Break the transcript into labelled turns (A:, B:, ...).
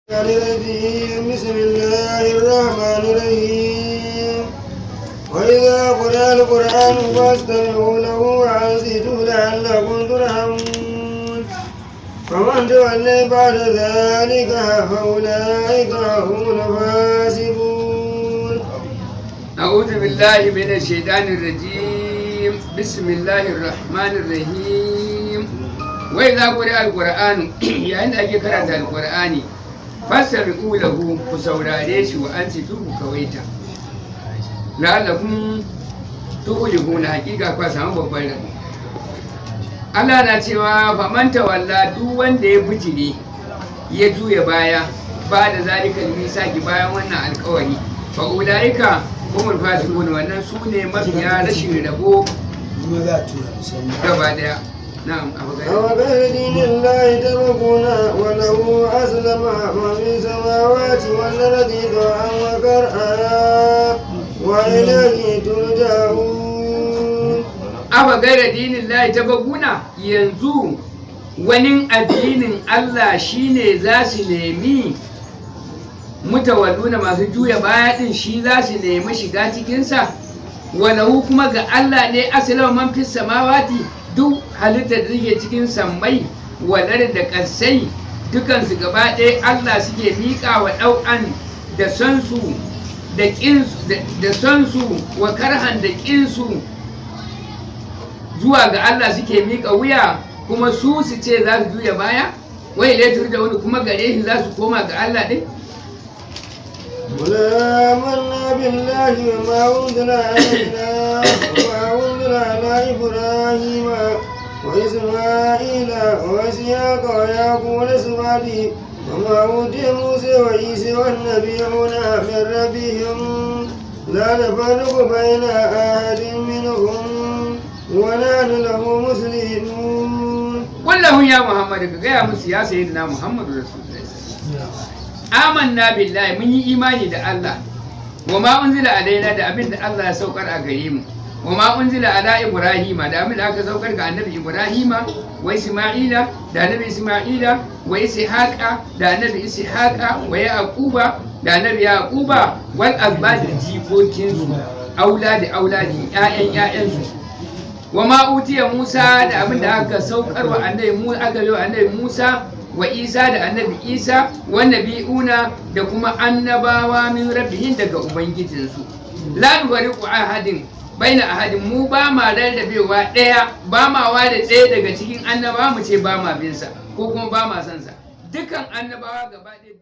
A: بسم الله الرحمن الرحيم وإذا قرأ القرآن فاستمعوا له وأنصتوا لعلكم ترحمون فمن تولي بعد ذلك فأولئك هم الفاسقون.
B: أعوذ بالله من الشيطان الرجيم بسم الله الرحمن الرحيم وإذا قرأ القرآن يعني أجي قرأت القرآن فاستمعوا له كسوراريش وأنصتوا كويتا لعلكم تفلحون حقيقة كواسام babban rabo. Allah na cewa faman tawalla duk wanda ya bijire ya juya baya ba da zalikal misaki bayan wannan alƙawari fa ulaika humul fasiqun wannan sune mafiya rashin rabo gaba daya. نعم
A: أوغير دين الله تبغون وله أسلم من في السماوات والأرض طوعا وكرها وإليه ترجعون.
B: أوغير دين الله تبغون ينزو wani addinin Allah shine za su nemi mutawalluna masu juya baya din shi za su nemi shiga cikinsa walahu kuma ga Allah ne asalin man fis samawati duk halittar da take cikin sammai walar da ƙasai dukansu gaba ɗaya Allah suke miƙa wa ɗau'an da son su da son su wa karhan da ƙinsu zuwa ga Allah suke miƙa wuya kuma su ce za su juya baya wai laitur da wani kuma gare shi za su koma ga Allah ɗin.
A: ولا آمنا بالله وما أنزل علينا وما أنزل على إبراهيم وإسماعيل وإسحاق ويعقوب والأسباط وما أوتي موسى وعيسى والنبيون من ربهم لا نفرق بين أحد منهم ونحن له مسلمون.
B: والله يا محمد يا موسى يا سيدنا محمد رسول الله amanna billahi mun yi imani da Allah wa ma unzila alaina da abin da Allah ya saukar a gare mu wa ma unzila ala ibrahima da abin da aka saukar ga annabi ibrahima wa isma'ila da annabi isma'ila wa ishaqa da annabi ishaqa wa yaquba da annabi yaquba wal azbad jikokin su auladi ƴaƴan su wa ma utiya musa da abin da aka saukar wa annabi musa wa isa da annabi isa wa nabi'una da kuma annabawa min rabbihim daga ubangijinsu la nuwariqu ahadin baina ahadin mu ba ma rarrabewa daya ba ma ware daya daga cikin annabawa mu ce ba ma bin sa ko kuma ba ma san sa dukan annabawa gaba ɗaya